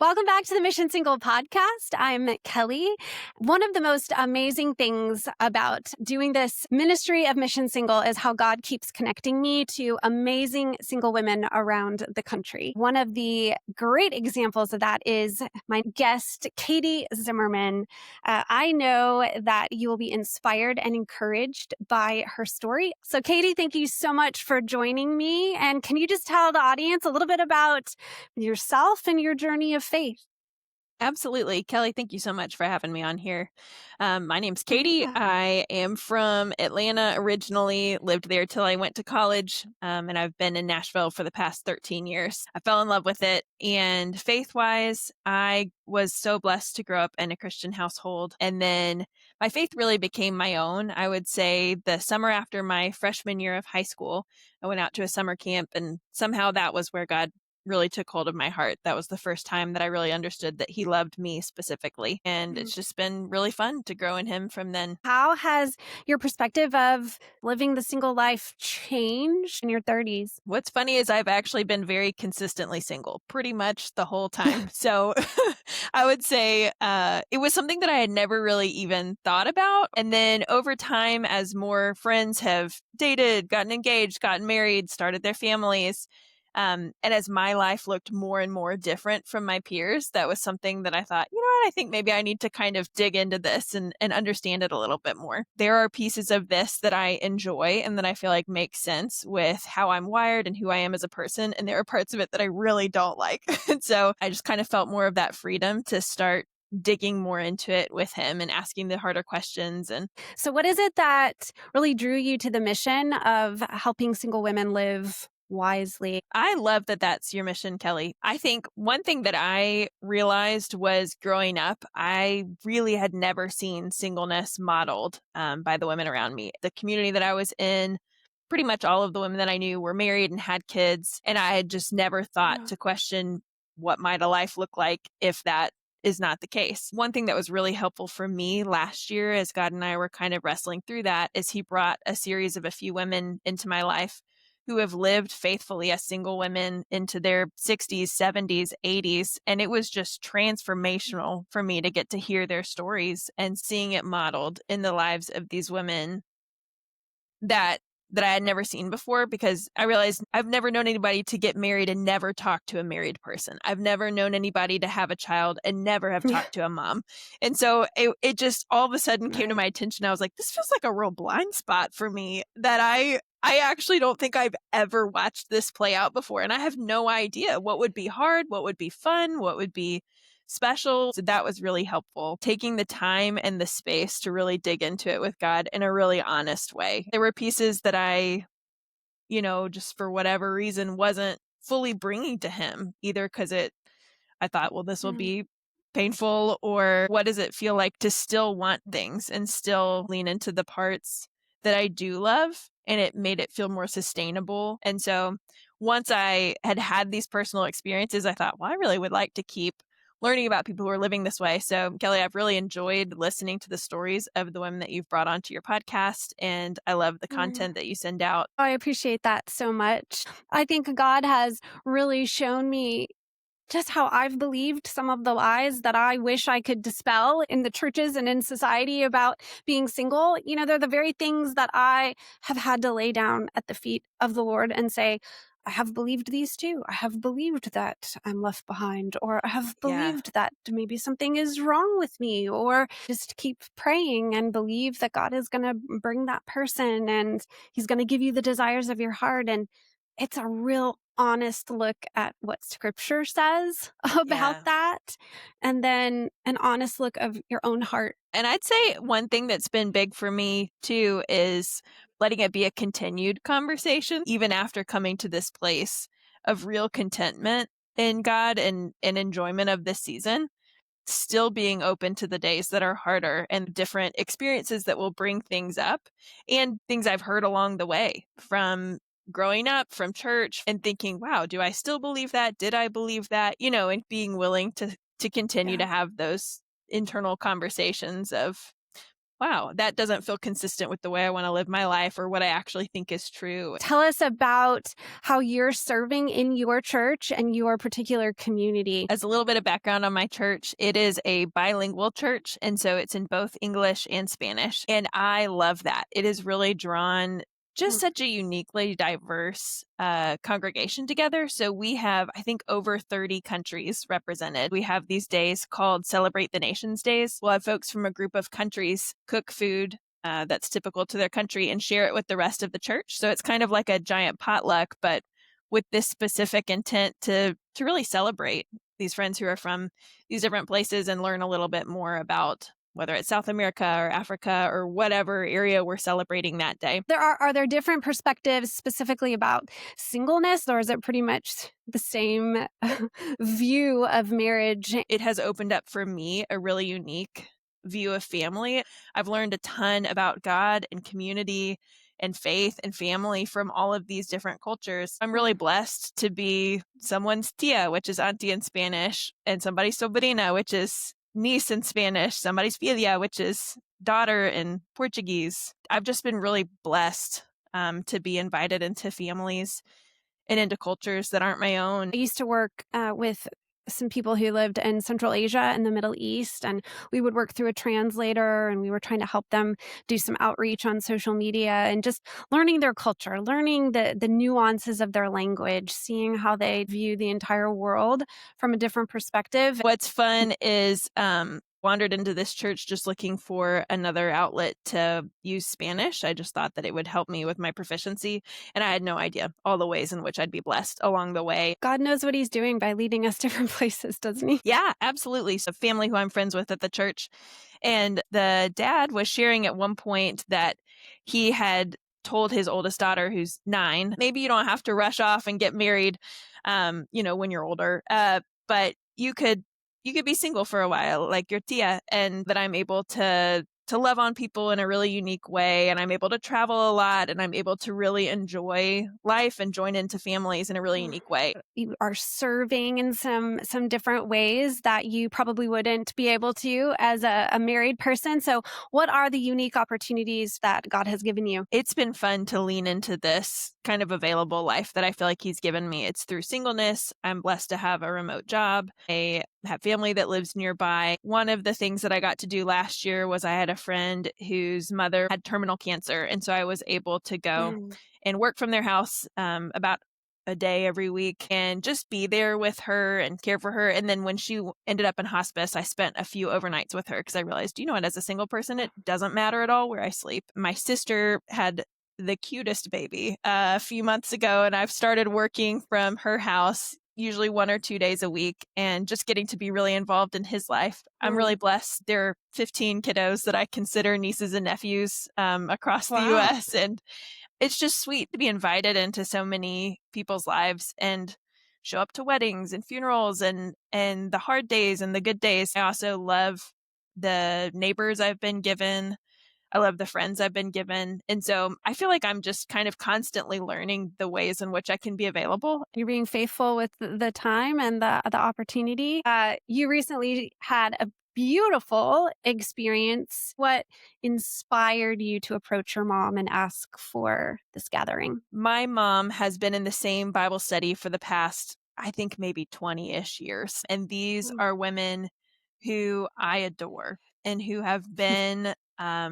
Welcome back to the Mission Single podcast. I'm Kelly. One of the most amazing things about doing this ministry of Mission Single is how God keeps connecting me to amazing single women around the country. One of the great examples of that is my guest, Katie Zimmerman. I know that you will be inspired and encouraged by her story. So Katie, thank you so much for joining me. And can you just tell the audience a little bit about yourself and your journey of faith? Absolutely. Kelly, thank you so much for having me on here. My name's Katie. Yeah. I am from Atlanta originally, lived there till I went to college, and I've been in Nashville for the past 13 years. I fell in love with it, and faith-wise, I was so blessed to grow up in a Christian household, and then my faith really became my own. I would say the summer after my freshman year of high school, I went out to a summer camp, and somehow that was where God really took hold of my heart. That was the first time that I really understood that he loved me specifically. And it's just been really fun to grow in him from then. How has your perspective of living the single life changed in your 30s? What's funny is I've actually been very consistently single pretty much the whole time. So I would say it was something that I had never really even thought about. And then over time, as more friends have dated, gotten engaged, gotten married, started their families, and as my life looked more and more different from my peers, that was something that I thought, you know what, I think maybe I need to kind of dig into this and understand it a little bit more. There are pieces of this that I enjoy and that I feel like make sense with how I'm wired and who I am as a person. And there are parts of it that I really don't like. And so I just kind of felt more of that freedom to start digging more into it with him and asking the harder questions. And So what is it that really drew you to the mission of helping single women live wisely? I love that that's your mission, Kelly. I think one thing that I realized was growing up, I really had never seen singleness modeled by the women around me. The community that I was in, pretty much all of the women that I knew were married and had kids. And I had just never thought to question what might a life look like if that is not the case. One thing that was really helpful for me last year, as God and I were kind of wrestling through that, is he brought a series of a few women into my life who have lived faithfully as single women into their 60s, 70s, 80s. And it was just transformational for me to get to hear their stories and seeing it modeled in the lives of these women that I had never seen before, because I realized I've never known anybody to get married and never talk to a married person. I've never known anybody to have a child and never have talked to a mom. And so it just all of a sudden came to my attention. I was like, this feels like a real blind spot for me that I actually don't think I've ever watched this play out before. And I have no idea what would be hard, what would be fun, what would be special. So that was really helpful. Taking the time and the space to really dig into it with God in a really honest way. There were pieces that I, just for whatever reason wasn't fully bringing to him, either because I thought, well, this will be painful, or what does it feel like to still want things and still lean into the parts that I do love, and it made it feel more sustainable. And so once I had these personal experiences, I thought, well, I really would like to keep learning about people who are living this way. So Kelly, I've really enjoyed listening to the stories of the women that you've brought onto your podcast, and I love the content that you send out. I appreciate that so much. I think God has really shown me just how I've believed some of the lies that I wish I could dispel in the churches and in society about being single. They're the very things that I have had to lay down at the feet of the Lord and say, I have believed these too. I have believed that I'm left behind, or I have believed that maybe something is wrong with me, or just keep praying and believe that God is going to bring that person and he's going to give you the desires of your heart. And it's a real honest look at what scripture says about that. And then an honest look of your own heart. And I'd say one thing that's been big for me too is letting it be a continued conversation, even after coming to this place of real contentment in God and enjoyment of this season, still being open to the days that are harder and different experiences that will bring things up and things I've heard along the way from growing up, from church, and thinking, wow, do I still believe that? Did I believe that? And being willing to continue to have those internal conversations of wow, that doesn't feel consistent with the way I want to live my life or what I actually think is true. Tell us about how you're serving in your church and your particular community. As a little bit of background on my church, it is a bilingual church. And so it's in both English and Spanish. And I love that. It has really drawn just Mm. such a uniquely diverse congregation together. So we have, I think, over 30 countries represented. We have these days called Celebrate the Nations Days. We'll have folks from a group of countries cook food that's typical to their country and share it with the rest of the church. So it's kind of like a giant potluck, but with this specific intent to really celebrate these friends who are from these different places and learn a little bit more about whether it's South America or Africa or whatever area we're celebrating that day. Are there different perspectives specifically about singleness, or is it pretty much the same view of marriage? It has opened up for me a really unique view of family. I've learned a ton about God and community and faith and family from all of these different cultures. I'm really blessed to be someone's tia, which is auntie in Spanish, and somebody's sobrina, which is niece in Spanish, somebody's filha, which is daughter in Portuguese. I've just been really blessed to be invited into families and into cultures that aren't my own. I used to work with some people who lived in Central Asia and the Middle East, and we would work through a translator, and we were trying to help them do some outreach on social media and just learning their culture, learning the nuances of their language, seeing how they view the entire world from a different perspective. What's fun is wandered into this church just looking for another outlet to use Spanish. I just thought that it would help me with my proficiency, and I had no idea all the ways in which I'd be blessed along the way. God knows what he's doing by leading us different places, doesn't he? Yeah, absolutely. So family who I'm friends with at the church, and the dad was sharing at one point that he had told his oldest daughter, who's 9, maybe you don't have to rush off and get married, when you're older, but you could be single for a while, like your tia, and that I'm able to love on people in a really unique way, and I'm able to travel a lot, and I'm able to really enjoy life and join into families in a really unique way. You are serving in some different ways that you probably wouldn't be able to as a married person. So what are the unique opportunities that God has given you? It's been fun to lean into this kind of available life that I feel like he's given me. It's through singleness. I'm blessed to have a remote job. I have family that lives nearby. One of the things that I got to do last year was I had a friend whose mother had terminal cancer. And so I was able to go Mm. and work from their house about a day every week and just be there with her and care for her. And then when she ended up in hospice, I spent a few overnights with her because I realized, you know what, as a single person, it doesn't matter at all where I sleep. My sister had the cutest baby a few months ago, and I've started working from her house usually 1 or 2 days a week and just getting to be really involved in his life. I'm really Mm. blessed. There are 15 kiddos that I consider nieces and nephews across the Wow. US. And it's just sweet to be invited into so many people's lives and show up to weddings and funerals and the hard days and the good days. I also love the neighbors I've been given. I love the friends I've been given. And so I feel like I'm just kind of constantly learning the ways in which I can be available. You're being faithful with the time and the opportunity. You recently had a beautiful experience. What inspired you to approach your mom and ask for this gathering? My mom has been in the same Bible study for the past, I think, maybe 20-ish years. And these Mm. are women who I adore and who have been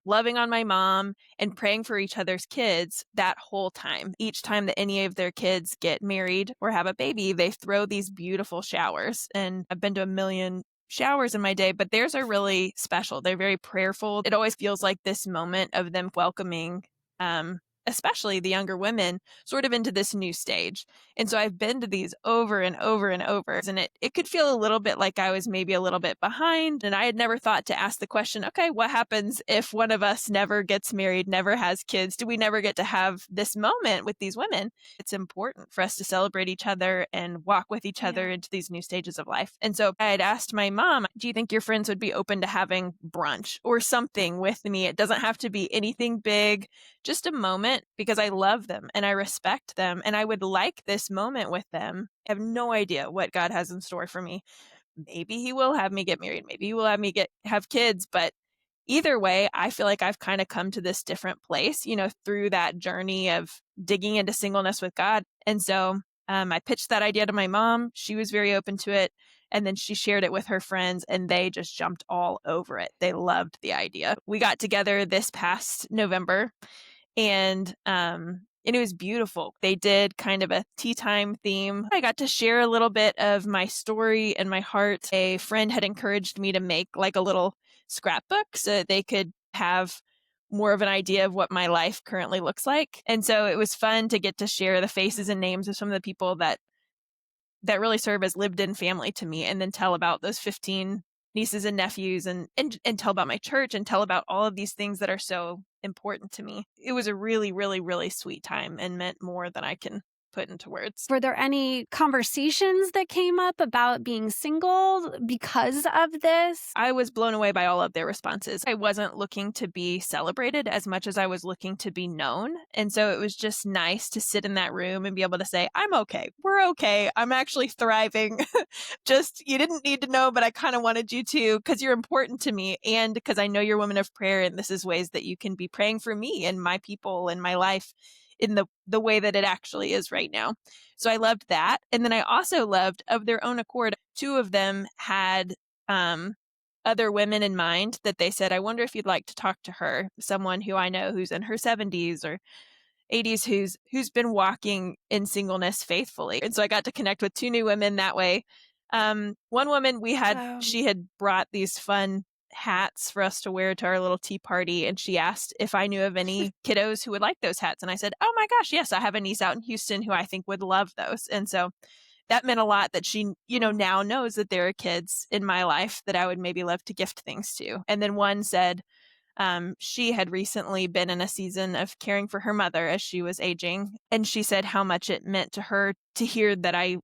loving on my mom and praying for each other's kids that whole time. Each time that any of their kids get married or have a baby, they throw these beautiful showers. And I've been to a million showers in my day, but theirs are really special. They're very prayerful. It always feels like this moment of them welcoming especially the younger women, sort of into this new stage. And so I've been to these over and over and over. And it could feel a little bit like I was maybe a little bit behind. And I had never thought to ask the question, okay, what happens if one of us never gets married, never has kids? Do we never get to have this moment with these women? It's important for us to celebrate each other and walk with each other Yeah. into these new stages of life. And so I had asked my mom, do you think your friends would be open to having brunch or something with me? It doesn't have to be anything big, just a moment, because I love them and I respect them and I would like this moment with them. I have no idea what God has in store for me. Maybe he will have me get married. Maybe he will have me have kids, but either way, I feel like I've kind of come to this different place, through that journey of digging into singleness with God. And so I pitched that idea to my mom. She was very open to it. And then she shared it with her friends and they just jumped all over it. They loved the idea. We got together this past November and it was beautiful. They did kind of a tea time theme. I got to share a little bit of my story and my heart. A friend had encouraged me to make like a little scrapbook so that they could have more of an idea of what my life currently looks like. And so it was fun to get to share the faces and names of some of the people that really serve as lived in family to me, and then tell about those 15 nieces and nephews and tell about my church and tell about all of these things that are so important to me. It was a really, really, really sweet time and meant more than I can put into words. Were there any conversations that came up about being single because of this? I was blown away by all of their responses. I wasn't looking to be celebrated as much as I was looking to be known. And so it was just nice to sit in that room and be able to say, I'm okay. We're okay. I'm actually thriving. Just, you didn't need to know, but I kind of wanted you to because you're important to me and because I know you're a woman of prayer. And this is ways that you can be praying for me and my people and my life in the way that it actually is right now. So I loved that. And then I also loved, of their own accord, two of them had other women in mind that they said, I wonder if you'd like to talk to her, someone who I know who's in her 70s or 80s who's been walking in singleness faithfully. And so I got to connect with two new women that way. One woman she had brought these fun hats for us to wear to our little tea party. And she asked if I knew of any kiddos who would like those hats. And I said, oh my gosh, yes, I have a niece out in Houston who I think would love those. And so that meant a lot that she, now knows that there are kids in my life that I would maybe love to gift things to. And then one said, she had recently been in a season of caring for her mother as she was aging. And she said how much it meant to her to hear that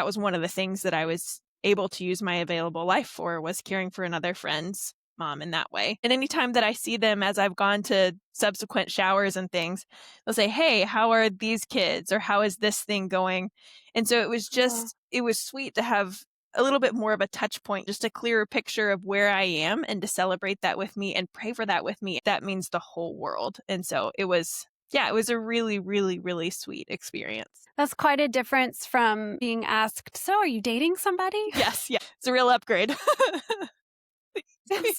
was one of the things that I was able to use my available life for, was caring for another friend's mom in that way. And anytime that I see them as I've gone to subsequent showers and things, they'll say, hey, how are these kids? Or how is this thing going? And so it was sweet to have a little bit more of a touch point, just a clearer picture of where I am and to celebrate that with me and pray for that with me. That means the whole world. And so it was a really, really, really sweet experience. That's quite a difference from being asked, so are you dating somebody? Yes. Yeah. It's a real upgrade.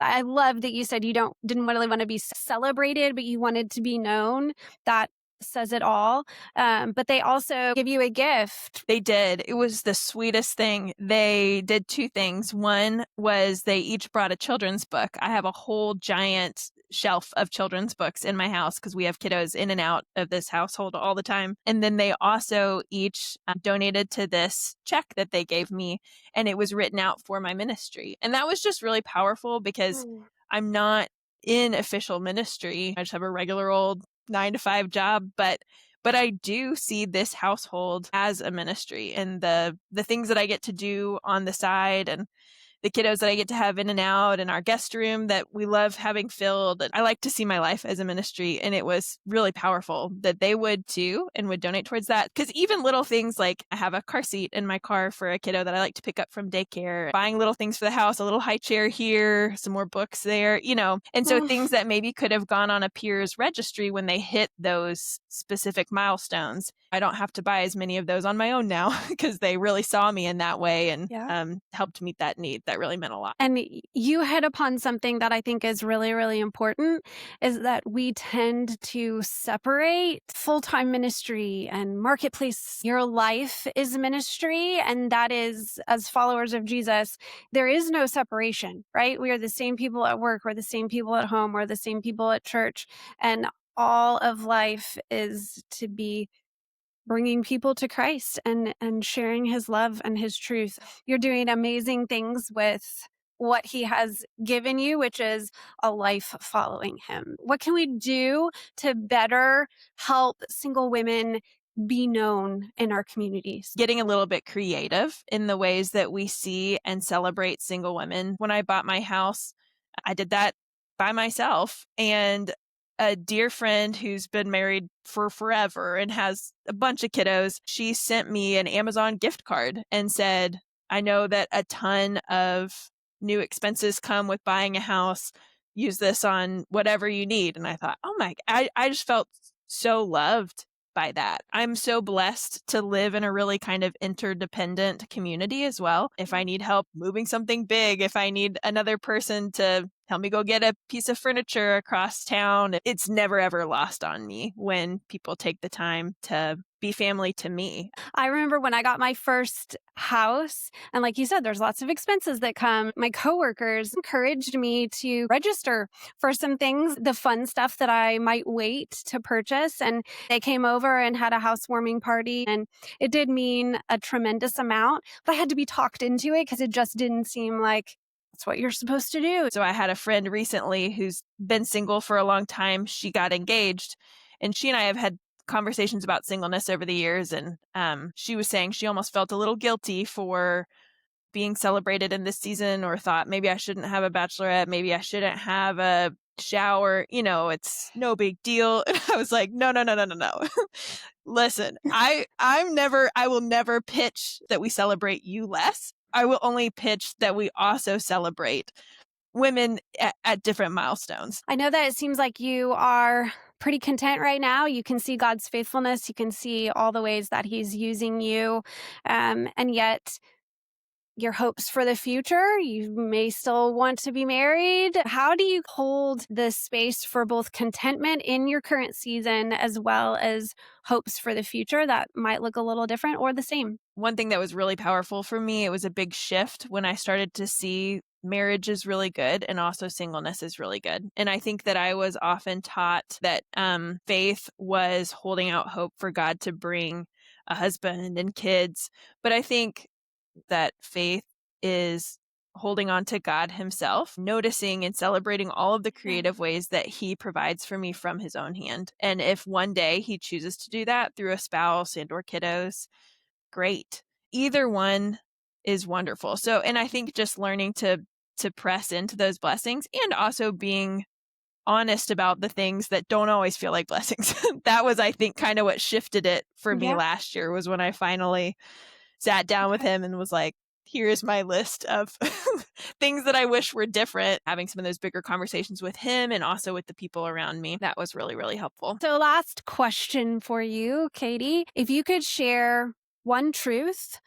I love that you said you didn't really want to be celebrated, but you wanted to be known. That says it all. But they also give you a gift. They did. It was the sweetest thing. They did two things. One was they each brought a children's book. I have a whole giant shelf of children's books in my house because we have kiddos in and out of this household all the time. And then they also each donated to this check that they gave me, and it was written out for my ministry. And that was just really powerful because I'm not in official ministry. I just have a regular old 9-to-5 job, but I do see this household as a ministry, and the things that I get to do on the side and the kiddos that I get to have in and out, and our guest room that we love having filled. And I like to see my life as a ministry. And it was really powerful that they would too and would donate towards that. Because even little things like I have a car seat in my car for a kiddo that I like to pick up from daycare, buying little things for the house, a little high chair here, some more books there, And so things that maybe could have gone on a peer's registry when they hit those specific milestones, I don't have to buy as many of those on my own now because they really saw me in that way and helped meet that need. That really meant a lot. And you hit upon something that I think is really, really important, is that we tend to separate full-time ministry and marketplace. Your life is ministry, and that is, as followers of Jesus, there is no separation, right? We are the same people at work, we're the same people at home, we're the same people at church, and all of life is to be bringing people to Christ and sharing his love and his truth. You're doing amazing things with what he has given you, which is a life following him. What can we do to better help single women be known in our communities? Getting a little bit creative in the ways that we see and celebrate single women. When I bought my house, I did that by myself, and a dear friend who's been married for forever and has a bunch of kiddos, she sent me an Amazon gift card and said, I know that a ton of new expenses come with buying a house. use this on whatever you need. And I thought, oh my, I just felt so loved by that. I'm so blessed to live in a really kind of interdependent community as well. If I need help moving something big, if I need another person to help me go get a piece of furniture across town, it's never ever lost on me when people take the time to be family to me. I remember when I got my first house, and like you said, there's lots of expenses that come. My coworkers encouraged me to register for some things, the fun stuff that I might wait to purchase. And they came over and had a housewarming party, and it did mean a tremendous amount, but I had to be talked into it because it just didn't seem like that's what you're supposed to do. So I had a friend recently who's been single for a long time. She got engaged, and she and I have had conversations about singleness over the years. And she was saying she almost felt a little guilty for being celebrated in this season, or thought maybe I shouldn't have a bachelorette, maybe I shouldn't have a shower, it's no big deal. And I was like, no, no, no, no, no, no. Listen, I will never pitch that we celebrate you less. I will only pitch that we also celebrate women at different milestones. I know that it seems like you are pretty content right now. You can see God's faithfulness. You can see all the ways that He's using you. And yet, your hopes for the future, you may still want to be married. How do you hold the space for both contentment in your current season as well as hopes for the future that might look a little different or the same? One thing that was really powerful for me, it was a big shift when I started to see marriage is really good and also singleness is really good. And I think that I was often taught that faith was holding out hope for God to bring a husband and kids. But I think that faith is holding on to God Himself, noticing and celebrating all of the Yeah. creative ways that He provides for me from His own hand. And if one day He chooses to do that through a spouse and or kiddos, great. Either one is wonderful. So, and I think just learning to press into those blessings and also being honest about the things that don't always feel like blessings. That was, I think, kind of what shifted it for me Yeah. last year, was when I finally sat down with Okay. him and was like, here's my list of things that I wish were different. Having some of those bigger conversations with him and also with the people around me, that was really, really helpful. So, last question for you, Katie. If you could share one truth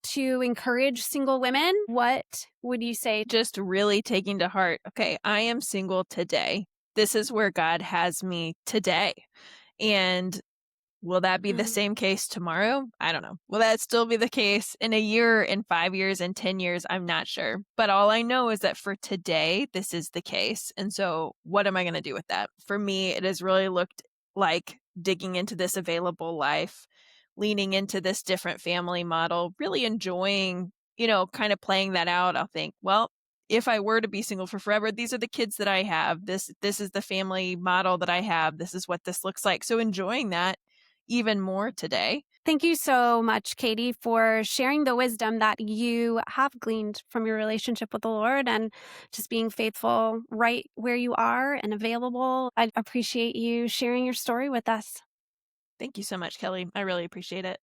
to encourage single women, what would you say? Just really taking to heart, okay, I am single today. This is where God has me today. And will that be the Mhm. same case tomorrow? I don't know. Will that still be the case in a year, in 5 years, in 10 years? I'm not sure. But all I know is that for today, this is the case. And so what am I going to do with that? For me, it has really looked like digging into this available life, leaning into this different family model, really enjoying, kind of playing that out. I'll think, well, if I were to be single for forever, these are the kids that I have. This is the family model that I have. This is what this looks like. So enjoying that even more today. Thank you so much, Katie, for sharing the wisdom that you have gleaned from your relationship with the Lord and just being faithful right where you are and available. I appreciate you sharing your story with us. Thank you so much, Kelly. I really appreciate it.